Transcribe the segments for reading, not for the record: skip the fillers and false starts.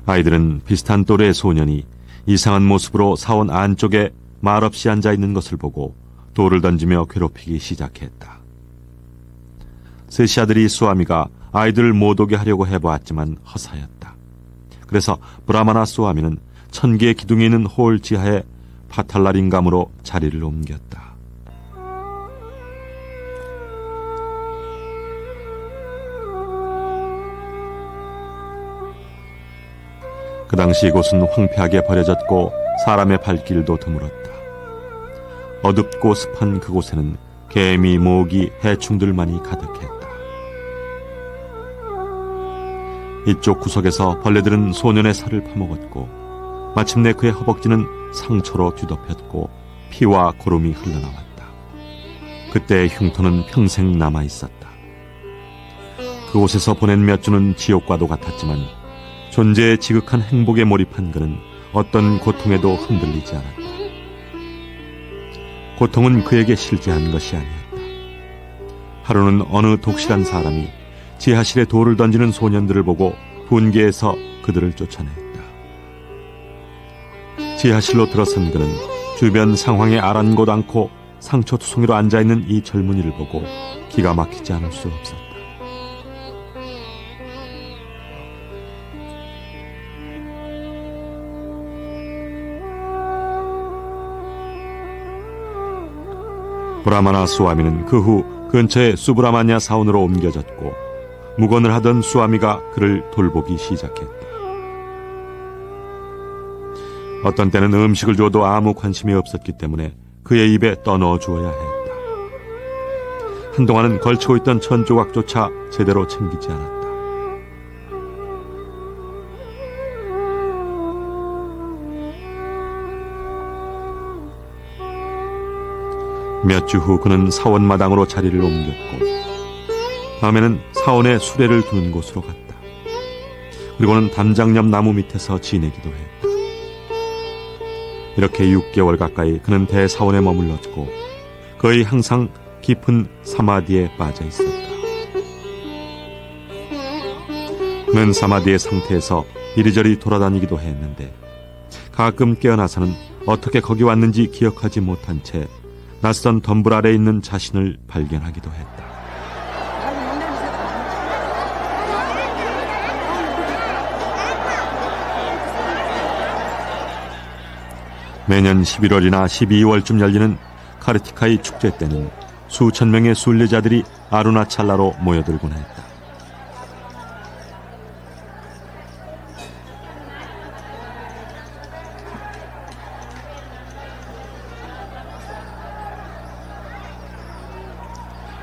아이들은 비슷한 또래의 소년이 이상한 모습으로 사원 안쪽에 말없이 앉아있는 것을 보고 돌을 던지며 괴롭히기 시작했다. 셋이 아들이 수아미가 아이들을 못 오게 하려고 해보았지만 허사였다. 그래서 브라마나 수아미는 1000개의 기둥이 있는 홀 지하에 파탈라링감으로 자리를 옮겼다. 그 당시 이곳은 황폐하게 버려졌고 사람의 발길도 드물었다. 어둡고 습한 그곳에는 개미, 모기, 해충들만이 가득했다. 이쪽 구석에서 벌레들은 소년의 살을 파먹었고 마침내 그의 허벅지는 상처로 뒤덮였고 피와 고름이 흘러나왔다. 그때의 흉터는 평생 남아있었다. 그곳에서 보낸 몇 주는 지옥과도 같았지만 존재의 지극한 행복에 몰입한 그는 어떤 고통에도 흔들리지 않았다. 고통은 그에게 실제한 것이 아니었다. 하루는 어느 독실한 사람이 지하실에 돌을 던지는 소년들을 보고 분개해서 그들을 쫓아냈다. 지하실로 들어선 그는 주변 상황에 아랑곳 않고 상처투성이로 앉아있는 이 젊은이를 보고 기가 막히지 않을 수 없었다. 브라마나 수아미는 그 후 근처의 수브라마냐 사원으로 옮겨졌고 묵언을 하던 수아미가 그를 돌보기 시작했다. 어떤 때는 음식을 줘도 아무 관심이 없었기 때문에 그의 입에 떠넣어 주어야 했다. 한동안은 걸치고 있던 천조각조차 제대로 챙기지 않았다. 몇 주 후 그는 사원마당으로 자리를 옮겼고 밤에는 사원의 수레를 두는 곳으로 갔다. 그리고는 담장 옆 나무 밑에서 지내기도 했다. 이렇게 6개월 가까이 그는 대사원에 머물렀고 거의 항상 깊은 사마디에 빠져 있었다. 그는 사마디의 상태에서 이리저리 돌아다니기도 했는데 가끔 깨어나서는 어떻게 거기 왔는지 기억하지 못한 채 낯선 덤불 아래에 있는 자신을 발견하기도 했다. 매년 11월이나 12월쯤 열리는 카르티카이 축제 때는 수천 명의 순례자들이 아루나찰라로 모여들곤 했다.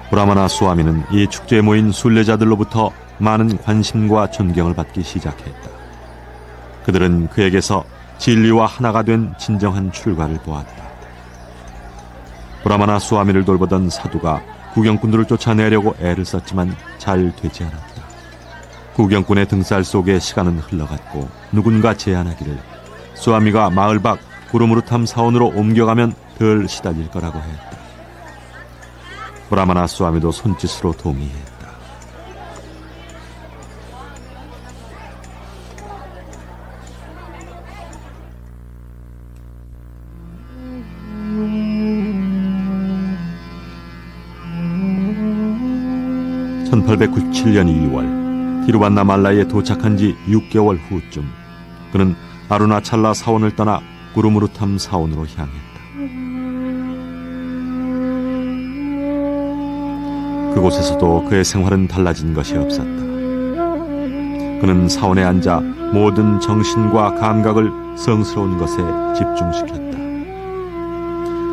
브라마나 수아미는 이 축제에 모인 순례자들로부터 많은 관심과 존경을 받기 시작했다. 그들은 그에게서 진리와 하나가 된 진정한 출가를 보았다. 브라마나 수아미를 돌보던 사두가 구경꾼들을 쫓아내려고 애를 썼지만 잘 되지 않았다. 구경꾼의 등살 속에 시간은 흘러갔고 누군가 제안하기를 수아미가 마을 밖 구르무르탐 사원으로 옮겨가면 덜 시달릴 거라고 했다. 브라마나 수아미도 손짓으로 동의했다. (1897년 2월) 티루반나말라에 도착한 지 6개월 후쯤 그는 아루나찰라 사원을 떠나 구르무르탐 사원으로 향했다. 그곳에서도 그의 생활은 달라진 것이 없었다. 그는 사원에 앉아 모든 정신과 감각을 성스러운 것에 집중시켰다.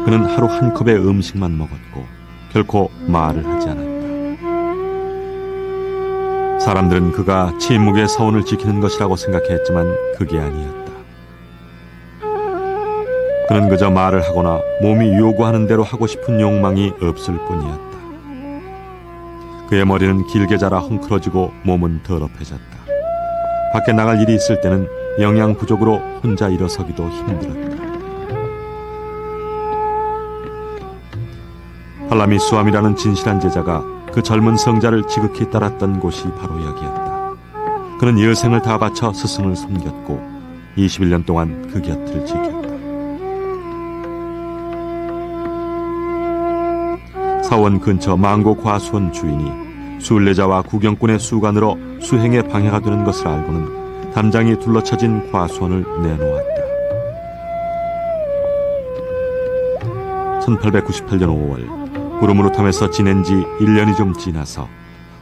그는 하루 한 컵의 음식만 먹었고 결코 말을 하지 않았다. 사람들은 그가 침묵의 사원을 지키는 것이라고 생각했지만 그게 아니었다. 그는 그저 말을 하거나 몸이 요구하는 대로 하고 싶은 욕망이 없을 뿐이었다. 그의 머리는 길게 자라 헝클어지고 몸은 더럽해졌다. 밖에 나갈 일이 있을 때는 영양 부족으로 혼자 일어서기도 힘들었다. 팔라미 수암이라는 진실한 제자가 그 젊은 성자를 지극히 따랐던 곳이 바로 여기였다. 그는 여생을 다 바쳐 스승을 섬겼고 21년 동안 그 곁을 지켰다. 사원 근처 망고 과수원 주인이 순례자와 구경꾼의 수간으로 수행에 방해가 되는 것을 알고는 담장이 둘러쳐진 과수원을 내놓았다. 1898년 5월 구르무르탐에서 지낸 지 1년이 좀 지나서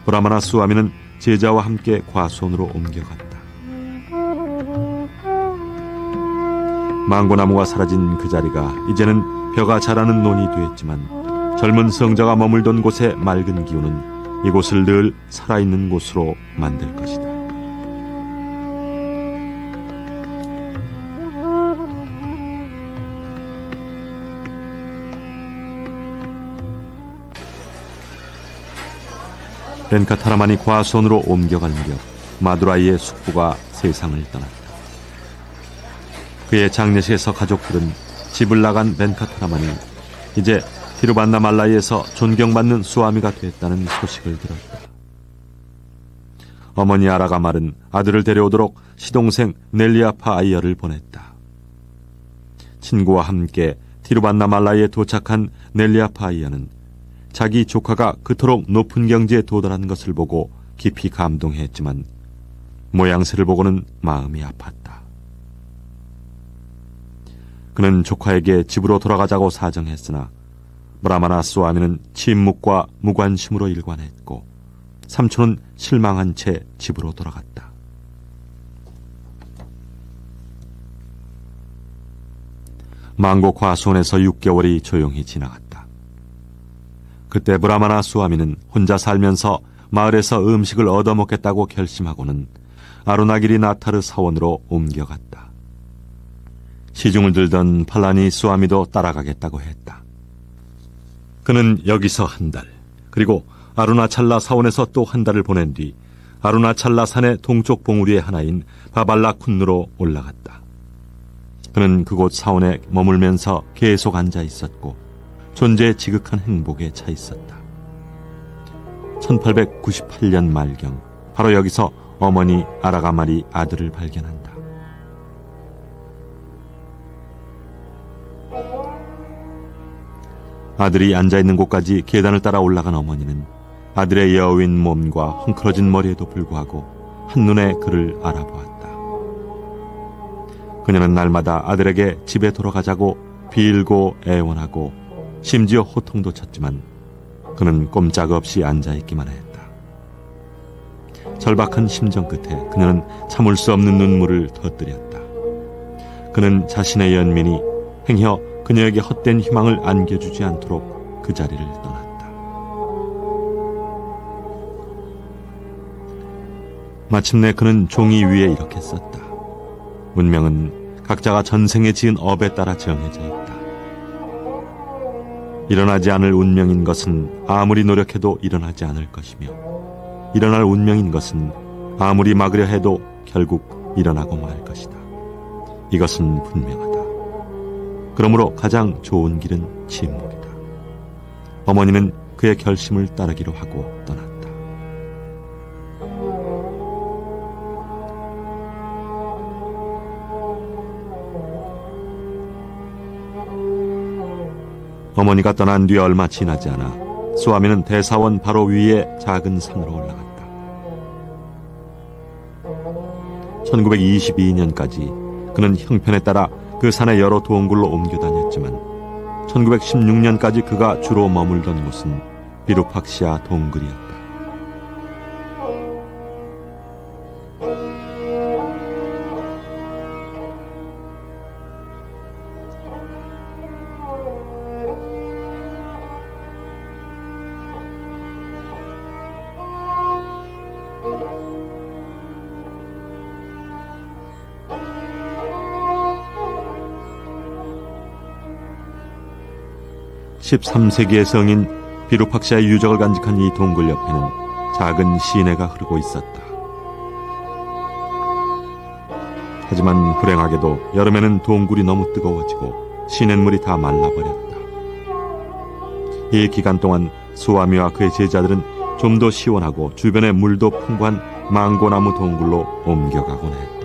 브라마나 수아미는 제자와 함께 과수원으로 옮겨갔다. 망고나무가 사라진 그 자리가 이제는 벼가 자라는 논이 되었지만 젊은 성자가 머물던 곳의 맑은 기운은 이곳을 늘 살아있는 곳으로 만들 것이다. 벤카타라만이 과수원으로 옮겨갈 무렵 마두라이의 숙부가 세상을 떠났다. 그의 장례식에서 가족들은 집을 나간 벤카타라만이 이제 티루반나말라이에서 존경받는 수아미가 됐다는 소식을 들었다. 어머니 아라가말은 아들을 데려오도록 시동생 넬리아파 아이어를 보냈다. 친구와 함께 티루반나말라이에 도착한 넬리아파 아이어는 자기 조카가 그토록 높은 경지에 도달한 것을 보고 깊이 감동했지만 모양새를 보고는 마음이 아팠다. 그는 조카에게 집으로 돌아가자고 사정했으나 브라마나 수아미는 침묵과 무관심으로 일관했고 삼촌은 실망한 채 집으로 돌아갔다. 망고 과수원에서 6개월이 조용히 지나갔다. 그때 브라마나 수아미는 혼자 살면서 마을에서 음식을 얻어먹겠다고 결심하고는 아루나기리 나타르 사원으로 옮겨갔다. 시중을 들던 팔라니 수아미도 따라가겠다고 했다. 그는 여기서 한 달, 그리고 아루나찰라 사원에서 또 한 달을 보낸 뒤 아루나찰라 산의 동쪽 봉우리의 하나인 바발라 쿤누로 올라갔다. 그는 그곳 사원에 머물면서 계속 앉아 있었고 존재의 지극한 행복에 차 있었다. 1898년 말경 바로 여기서 어머니 아라가말이 아들을 발견한다. 아들이 앉아있는 곳까지 계단을 따라 올라간 어머니는 아들의 여윈 몸과 헝클어진 머리에도 불구하고 한눈에 그를 알아보았다. 그녀는 날마다 아들에게 집에 돌아가자고 빌고 애원하고 심지어 호통도 쳤지만 그는 꼼짝없이 앉아있기만 했다. 절박한 심정 끝에 그녀는 참을 수 없는 눈물을 터뜨렸다. 그는 자신의 연민이 행여 그녀에게 헛된 희망을 안겨주지 않도록 그 자리를 떠났다. 마침내 그는 종이 위에 이렇게 썼다. 운명은 각자가 전생에 지은 업에 따라 정해져 있다. 일어나지 않을 운명인 것은 아무리 노력해도 일어나지 않을 것이며 일어날 운명인 것은 아무리 막으려 해도 결국 일어나고 말 것이다. 이것은 분명하다. 그러므로 가장 좋은 길은 침묵이다. 어머니는 그의 결심을 따르기로 하고 떠났다. 어머니가 떠난 뒤 얼마 지나지 않아 수아미는 대사원 바로 위에 작은 산으로 올라갔다. 1922년까지 그는 형편에 따라 그 산의 여러 동굴로 옮겨 다녔지만 1916년까지 그가 주로 머물던 곳은 비루팍시아 동굴이었다. (13세기의) 성인 비루팍시아의 유적을 간직한 이 동굴 옆에는 작은 시내가 흐르고 있었다. 하지만 불행하게도 여름에는 동굴이 너무 뜨거워지고 시냇물이 다 말라버렸다. 이 기간 동안 수아미와 그의 제자들은 좀 더 시원하고 주변에 물도 풍부한 망고나무 동굴로 옮겨가곤 했다.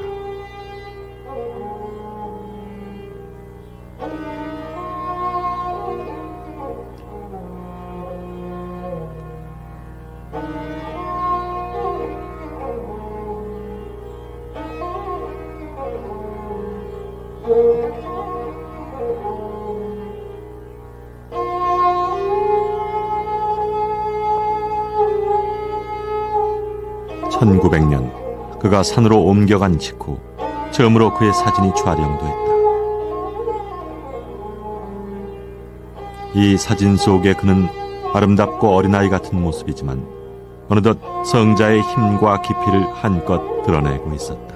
(1900년) 그가 산으로 옮겨간 직후 처음으로 그의 사진이 촬영됐다. 이 사진 속에 그는 아름답고 어린아이 같은 모습이지만 어느덧 성자의 힘과 깊이를 한껏 드러내고 있었다.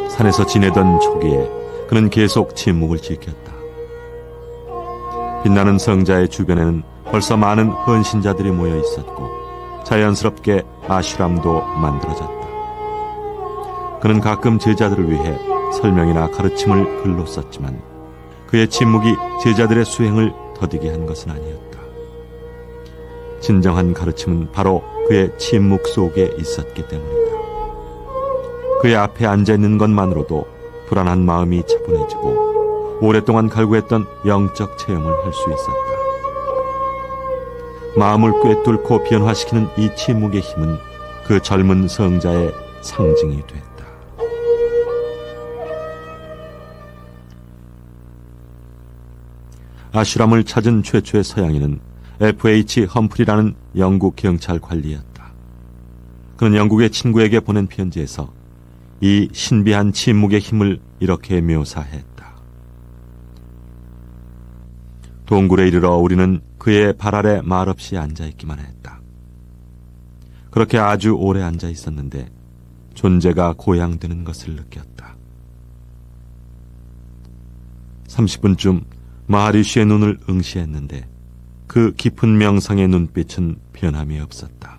산에서 지내던 초기에 그는 계속 침묵을 지켰다. 빛나는 성자의 주변에는 벌써 많은 헌신자들이 모여 있었고 자연스럽게 아슈람도 만들어졌다. 그는 가끔 제자들을 위해 설명이나 가르침을 글로 썼지만 그의 침묵이 제자들의 수행을 더디게 한 것은 아니었다. 진정한 가르침은 바로 그의 침묵 속에 있었기 때문이다. 그의 앞에 앉아있는 것만으로도 불안한 마음이 차분해지고 오랫동안 갈구했던 영적 체험을 할 수 있었다. 마음을 꿰뚫고 변화시키는 이 침묵의 힘은 그 젊은 성자의 상징이 됐다. 아슈람을 찾은 최초의 서양인은 F.H. 험프리라는 영국 경찰 관리였다. 그는 영국의 친구에게 보낸 편지에서 이 신비한 침묵의 힘을 이렇게 묘사했다. 동굴에 이르러 우리는 그의 발 아래 말없이 앉아있기만 했다. 그렇게 아주 오래 앉아 있었는데 존재가 고양되는 것을 느꼈다. 30분쯤 마하리쉬의 눈을 응시했는데 그 깊은 명상의 눈빛은 변함이 없었다.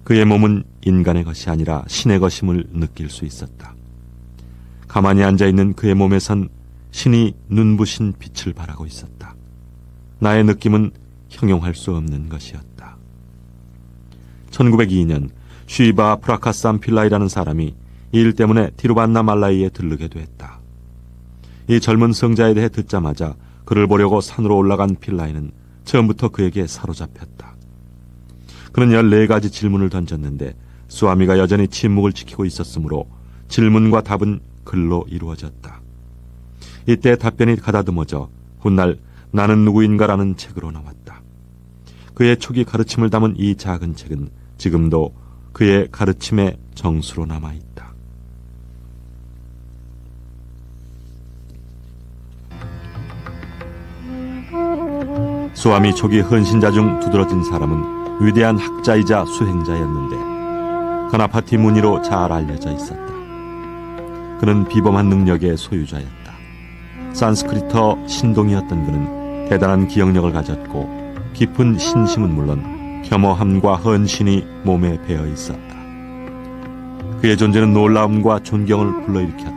그의 몸은 인간의 것이 아니라 신의 것임을 느낄 수 있었다. 가만히 앉아있는 그의 몸에선 신이 눈부신 빛을 발하고 있었다. 나의 느낌은 형용할 수 없는 것이었다. 1902년 쉬바 프라카산 필라이라는 사람이 이 일 때문에 티루반나말라이에 들르게 됐다. 이 젊은 성자에 대해 듣자마자 그를 보려고 산으로 올라간 필라이는 처음부터 그에게 사로잡혔다. 그는 14가지 질문을 던졌는데 수아미가 여전히 침묵을 지키고 있었으므로 질문과 답은 글로 이루어졌다. 이때 답변이 가다듬어져 훗날 나는 누구인가라는 책으로 나왔다. 그의 초기 가르침을 담은 이 작은 책은 지금도 그의 가르침의 정수로 남아있다. 수아미 초기 헌신자 중 두드러진 사람은 위대한 학자이자 수행자였는데 가나파티 무니로 잘 알려져 있었다. 그는 비범한 능력의 소유자였다. 산스크리터 신동이었던 그는 대단한 기억력을 가졌고 깊은 신심은 물론 겸허함과 헌신이 몸에 배어 있었다. 그의 존재는 놀라움과 존경을 불러일으켰다.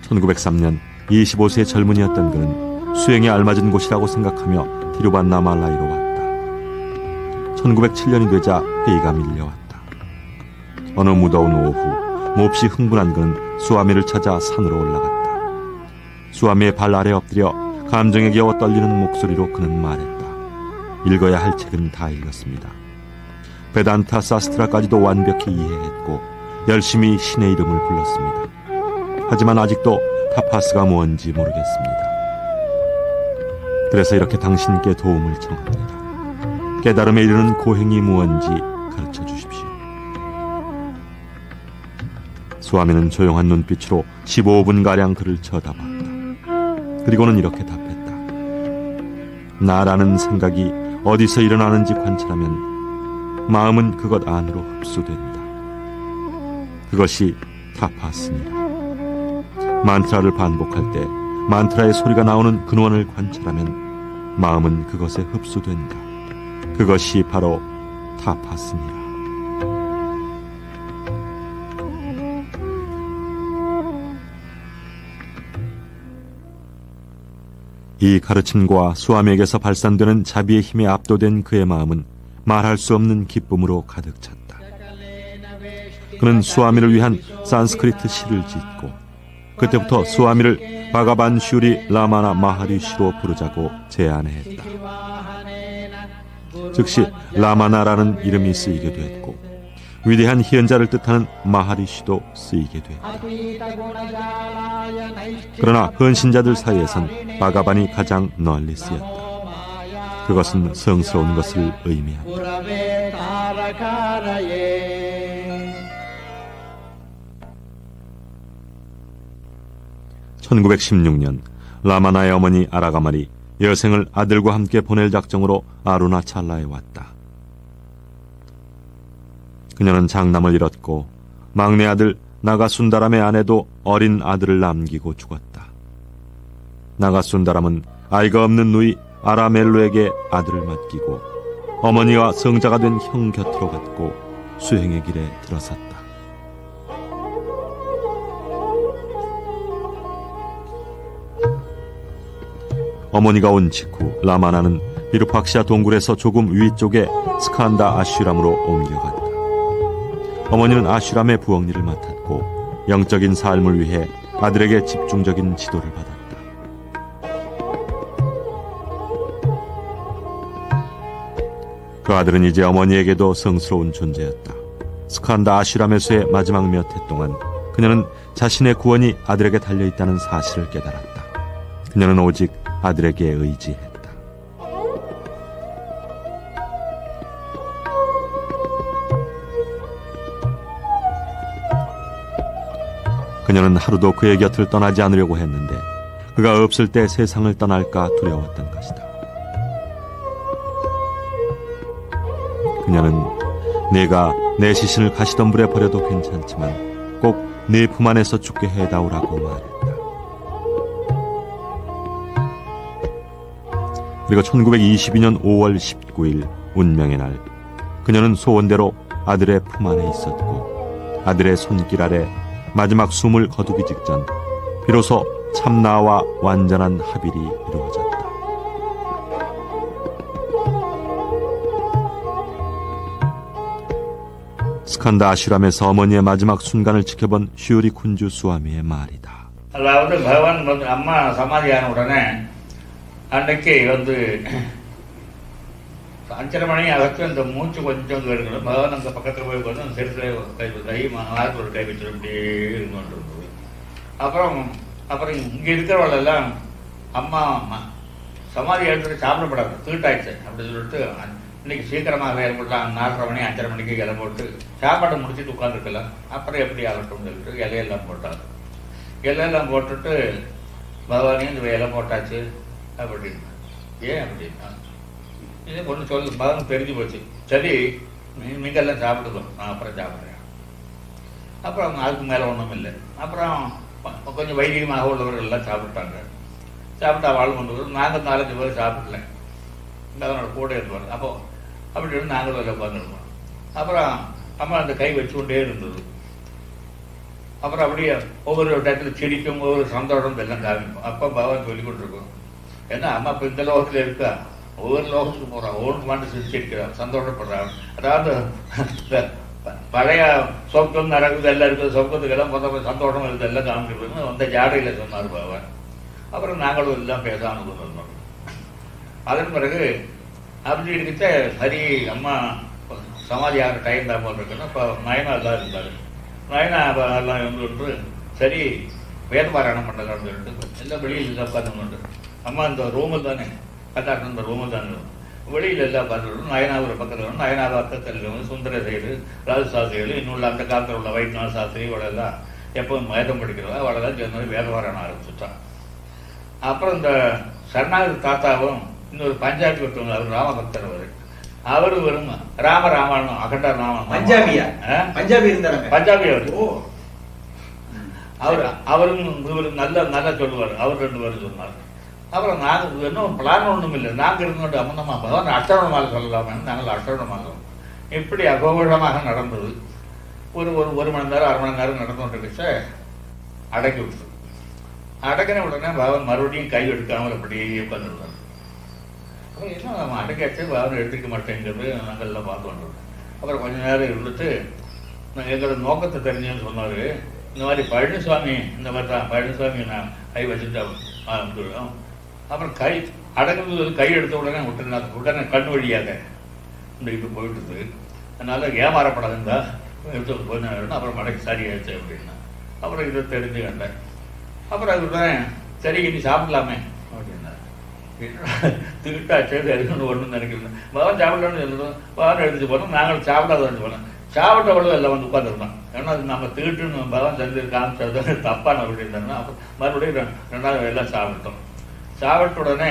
1903년 25세 젊은이였던 그는 수행에 알맞은 곳이라고 생각하며 티루반나말라이로 왔다. 1907년이 되자 회의가 밀려왔다. 어느 무더운 오후 몹시 흥분한 그는 수아미를 찾아 산으로 올라갔다. 수아미의 발 아래 엎드려 감정에 겨워 떨리는 목소리로 그는 말했다. 읽어야 할 책은 다 읽었습니다. 베단타 사스트라까지도 완벽히 이해했고 열심히 신의 이름을 불렀습니다. 하지만 아직도 타파스가 뭔지 모르겠습니다. 그래서 이렇게 당신께 도움을 청합니다. 깨달음에 이르는 고행이 무엇인지 가르쳐 주십시오. 수아미는 조용한 눈빛으로 15분가량 그를 쳐다봤다. 그리고는 이렇게 답했다. 나라는 생각이 어디서 일어나는지 관찰하면 마음은 그것 안으로 흡수된다. 그것이 타파스니라. 만트라를 반복할 때 만트라의 소리가 나오는 근원을 관찰하면 마음은 그것에 흡수된다. 그것이 바로 타파스니라. 이 가르침과 수아미에게서 발산되는 자비의 힘에 압도된 그의 마음은 말할 수 없는 기쁨으로 가득 찼다. 그는 수아미를 위한 산스크리트 시를 짓고 그때부터 수아미를 바가반 슈리 라마나 마하리시로 부르자고 제안했다. 즉시 라마나라는 이름이 쓰이게 됐고 위대한 희연자를 뜻하는 마하리시도 쓰이게 됐다. 그러나 헌신자들 사이에선 바가반이 가장 널리 쓰였다. 그것은 성스러운 것을 의미한다. 1916년 라마나의 어머니 아라가말이 여생을 아들과 함께 보낼 작정으로 아루나찰라에 왔다. 그녀는 장남을 잃었고 막내 아들 나가순다람의 아내도 어린 아들을 남기고 죽었다. 나가순다람은 아이가 없는 누이 아라멜로에게 아들을 맡기고 어머니와 성자가 된 형 곁으로 갔고 수행의 길에 들어섰다. 어머니가 온 직후 라마나는 비루팍시아 동굴에서 조금 위쪽에 스칸다 아슈람으로 옮겨갔다. 어머니는 아슈람의 부엌일을 맡았고 영적인 삶을 위해 아들에게 집중적인 지도를 받았다. 그 아들은 이제 어머니에게도 성스러운 존재였다. 스칸다 아슈람에서의 마지막 몇 해 동안 그녀는 자신의 구원이 아들에게 달려있다는 사실을 깨달았다. 그녀는 오직 아들에게 의지했다. 그녀는 하루도 그의 곁을 떠나지 않으려고 했는데 그가 없을 때 세상을 떠날까 두려웠던 것이다. 그녀는 내가 내 시신을 가시덤불에 버려도 괜찮지만 꼭 내 품 안에서 죽게 해다오라고 말했다. 그리고 1922년 5월 19일 운명의 날 그녀는 소원대로 아들의 품 안에 있었고 아들의 손길 아래 마지막 숨을 거두기 직전 비로소 참나와 완전한 합일이 이루어졌다. 스칸다 아슈람에서 어머니의 마지막 순간을 지켜본 슈리 쿤주 수아미의 말이다. அதாவது பகவான் வந்து அம்மா சமாதியான உடனே அன்னைக்கு வந்து 5:30 மணி ஆகச்சு அந்த மூச்சு கொஞ்சம் இருக்கணும். பகவான் அந்த பக்கத்தில் போய் உட்காந்து சிறுசில் கை மாதத்தில் ஒரு கை வச்சுட்டு அப்படியே இருந்துட்டு இருந்தது. அப்புறம் இங்கே இருக்கிறவளெல்லாம் அம்மா சமாதி எடுத்துட்டு சாப்பிடப்படாது, தீட்டாயிடுச்சு அப்படி சொல்லிட்டு இன்னைக்கு சீக்கிரமாக ஏற்படலாம், 4:30 மணி 5:30 மணிக்கு இலை போட்டு சாப்பாடை முடிச்சுட்டு உட்காந்துருக்கலாம், அப்புறம் எப்படி ஆகட்டும்னு சொல்லிட்டு இலையெல்லாம் போட்டாங்க. இலையெல்லாம் போட்டுட்டு பகவானையும் இந்த இலை போட்டாச்சு அப்படின்னா ஏன் அப்படின்னா இது ஒன்று சொல்லு பகவான் தெரிஞ்சு போச்சு. சரி நீங்கெல்லாம் சாப்பிடுவோம், நான் அப்புறம் சாப்பிட்றேன். அப்புறம் அதுக்கு மேலே ஒன்றும் இல்லை. அப்புறம் கொஞ்சம் வைதிகமாக உள்ளவர்கள் எல்லாம் சாப்பிட்டாங்க. சாப்பிட்டா வாழ் கொண்டு வரும். நாங்கள் 4-5 பேர் சாப்பிடல, அதனோட கூட இருப்பாங்க. அப்போ அப்படி இருந்து நாங்களும் அதில் உட்காந்துருப்போம். அப்புறம் அம்மா அந்த கை வச்சு கொண்டே இருந்தது. அப்புறம் அப்படியே ஒவ்வொரு இடத்துல செடிக்கும் ஒவ்வொரு சந்தோஷம் எல்லாம் காமிப்போம். அப்போ பகவான் சொல்லி கொண்டிருக்கோம். ஏன்னா அம்மா இப்போ இந்த லோகத்தில் இருக்கா, ஒவ்வொரு லோகத்துக்கு போகிறான், ஒவ்வொரு மாட்டு சிரிச்சிருக்கிறான், சந்தோஷப்படுறான். அதாவது பழைய சொர்க்கம் நடக்குது எல்லாம் இருக்குது, சொர்க்கத்துக்கெல்லாம் மொத்தம் சந்தோஷம் இருக்குது எல்லாம் காமிச்சிருக்கோம். அந்த ஜாடையில் சொன்னார் பகவான். அப்புறம் நாங்களும் எல்லாம் பேச அனுபவம். அதன் பிறகு அப்படி இருக்கிட்ட சரி அம்மா சமாதி ஆகிற டைம் தான் போல் இருக்குன்னா இப்போ நயனா எல்லாம் இருந்தார். நயனா எல்லாம் இருந்துட்டு சரி வேத பாராயணம் பண்ணலாம்னு சொல்லிட்டு எல்லாம் வெளியில் எல்லாம் உட்காந்து அம்மா இந்த ரூமில் தானே கத்தாட்டு இந்த ரூமில் தானே வெளியில் எல்லாம் பார்த்துட்டு நயனா ஒரு பக்கத்தில் வரும். நயனா பக்கத்தில் வந்து சுந்தர சைடு ராஜ சாஸ்திரிகள் இன்னுள்ள அந்த காலத்தில் உள்ள வைத்தியநாத சாஸ்திரி இவளெல்லாம் எப்பவும் வேதம் படிக்கிறதா அவளெல்லாம் சேர்ந்து வேத பாராயணம் ஆரம்பிச்சுட்டான். அப்புறம் இந்த சரணாகதி தாத்தாவும் இன்னொரு பஞ்சாபி ஒருத்தவங்க அவர் ராமபக்தர் அவரு வரும் ராமராமாயணம் அகண்ட ராமன் பஞ்சாபி அவரும் இவரும் நல்லா சொல்லுவார். அவர் 2 பேரும் சொன்னார். அப்புறம் நாங்கள் இன்னும் பிளான் ஒன்றும் இல்லை, நாங்கள் இருந்தோண்டு அம்மந்தமா பகவான் அஷ்டவணமாக சொல்லலாமே நாங்கள் அஷ்டவணமாக இப்படி அகோகமாக நடந்தது. ஒரு 1 மணி நேரம் 1/2 மணி நேரம் நடந்துகிட்டு அடக்கி விட்டுது. அடக்கின உடனே பகவான் மறுபடியும் கை எடுக்காமல் அப்படியே உட்காந்துருந்தார். அப்புறம் என்ன நம்ம அடக்காச்சு பகவான் எடுத்துக்க மாட்டேங்கிறது நாங்கள் எல்லாம் பார்த்து வந்துருக்கோம். அப்புறம் கொஞ்ச நேரம் இருந்துட்டு நாங்கள் எங்களோட நோக்கத்தை தெரிஞ்சுன்னு சொன்னார். இந்த மாதிரி பழனிசாமி இந்த மாதிரி தான் பழனிசாமி நான் கை வச்சுட்டு ஆரம்பிச்சுடுவோம். அப்புறம் கை அடங்குறது கை எடுத்த உடனே உடனே கண் வழியாக இந்த இது போயிட்டுது. அதனால ஏமாறப்படாதுந்தா எடுத்து கொஞ்ச நேரம் அப்புறம் மடக்கு சரியாச்சு அப்படின்னா அப்புறம் இதை தெரிஞ்சுக்கிட்டேன். அப்புறம் அதுதான் சரி இனி சாப்பிடலாமே அப்படின்னா திருட்டாச்சு அதுன்னு ஒன்றும் நினைக்கிறேன். பகவான் சாப்பிடலான்னு சொல்லணும். பகவான் எடுத்துட்டு போனோம். நாங்கள் சாப்பிடாத போனோம். சாப்பிட்டவளும் எல்லாம் வந்து உட்காந்துருந்தோம். ஏன்னா அது நம்ம திருட்டுன்னு பகவான் செஞ்சு காமிச்சது தப்பான அப்படி இருந்தாங்கன்னா அப்போ மறுபடியும் ரெண்டாவது எல்லாம் சாப்பிட்டோம். சாப்பிட்ட உடனே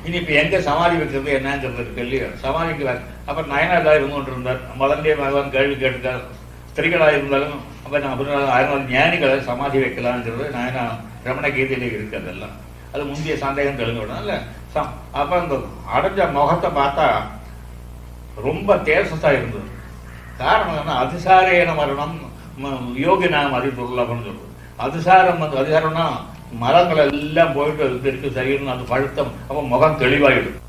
இனி இப்போ எங்கே சமாதி வைக்கிறது என்னங்கிறது இருக்கு இல்லையா? சமாதிக்கு அப்புறம் நயனாதான் இருந்து கொண்டு இருந்தார். முதல்ல பகவான் கேள்வி கேட்டுக்கார். ஸ்திரீகளாக இருந்தாலும் அப்போ நான் அதனால ஞானிகளை சமாதி வைக்கலாங்கிறது நயனா ரமண கீதையிலே இருக்கு. அதெல்லாம் அது முந்தைய சந்தேகம் தெளிஞ்ச உடனே இல்லை. அப்போ அந்த அடைஞ்ச முகத்தை பார்த்தா ரொம்ப தேசத்தாக இருந்தது. காரணம் என்ன? அதிசாரேன மரணம் யோகினாம் அதி துர்லபம்னு சொல்றது. அதிசாரம் வந்து அதிசாரம்னா மரங்கள் எல்லாம் போயிட்டு இருக்கு சரின்னு அந்த பழுத்தம். அப்போ முகம் தெளிவாயிடும்.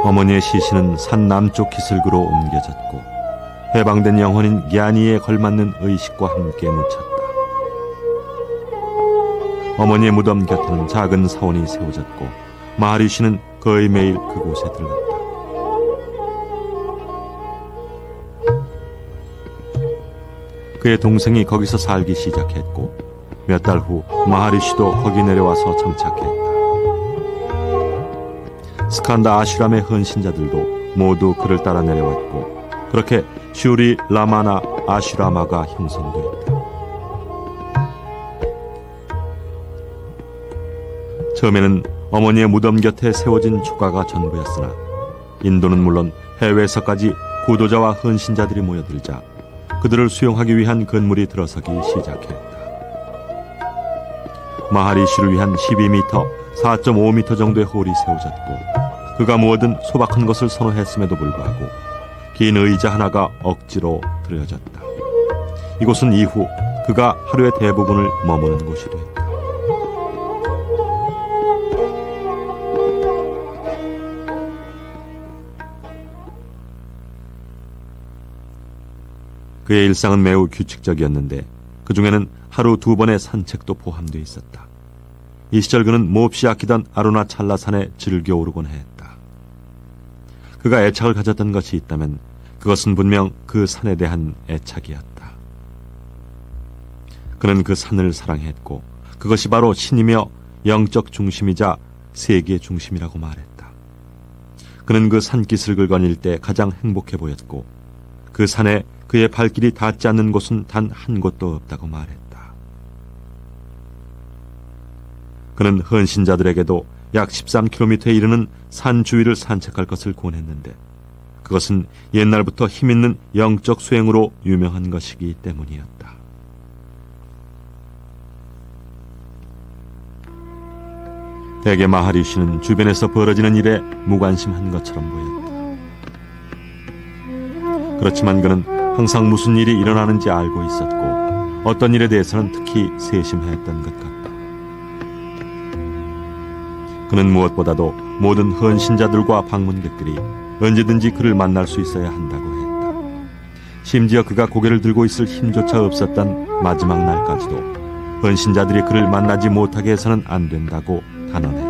어머니의 시신은 산 남쪽 기슭으로 옮겨졌고 해방된 영혼인 ஞானி에 걸맞는 의식과 함께 묻혔다. 어머니의 무덤 곁에는 작은 사원이 세워졌고 마하리시는 거의 매일 그곳에 들렀다. 그의 동생이 거기서 살기 시작했고 몇 달 후 마하리시도 거기 내려와서 정착했다. 스칸다 아슈람의 헌신자들도 모두 그를 따라 내려왔고 그렇게 슈리 라마나 아슈라마가 형성되었다. 처음에는 어머니의 무덤 곁에 세워진 초가가 전부였으나 인도는 물론 해외에서까지 구도자와 헌신자들이 모여들자 그들을 수용하기 위한 건물이 들어서기 시작했다. 마하리시를 위한 12m, 4.5m 정도의 홀이 세워졌고 그가 뭐든 소박한 것을 선호했음에도 불구하고 긴 의자 하나가 억지로 들여졌다. 이곳은 이후 그가 하루의 대부분을 머무는 곳이 됐다. 그의 일상은 매우 규칙적이었는데 그 중에는 하루 2번의 산책도 포함되어 있었다. 이 시절 그는 몹시 아끼던 아루나 찰라산에 즐겨 오르곤 했다. 그가 애착을 가졌던 것이 있다면 그것은 분명 그 산에 대한 애착이었다. 그는 그 산을 사랑했고 그것이 바로 신이며 영적 중심이자 세계의 중심이라고 말했다. 그는 그 산기슭을 거닐 때 가장 행복해 보였고 그 산에 그의 발길이 닿지 않는 곳은 단 한 곳도 없다고 말했다. 그는 헌신자들에게도 약 13km에 이르는 산 주위를 산책할 것을 권했는데 그것은 옛날부터 힘있는 영적 수행으로 유명한 것이기 때문이었다. 대개 마하리시는 주변에서 벌어지는 일에 무관심한 것처럼 보였다. 그렇지만 그는 항상 무슨 일이 일어나는지 알고 있었고 어떤 일에 대해서는 특히 세심했던 것 같다. 그는 무엇보다도 모든 헌신자들과 방문객들이 언제든지 그를 만날 수 있어야 한다고 했다. 심지어 그가 고개를 들고 있을 힘조차 없었던 마지막 날까지도 헌신자들이 그를 만나지 못하게 해서는 안 된다고 단언했다.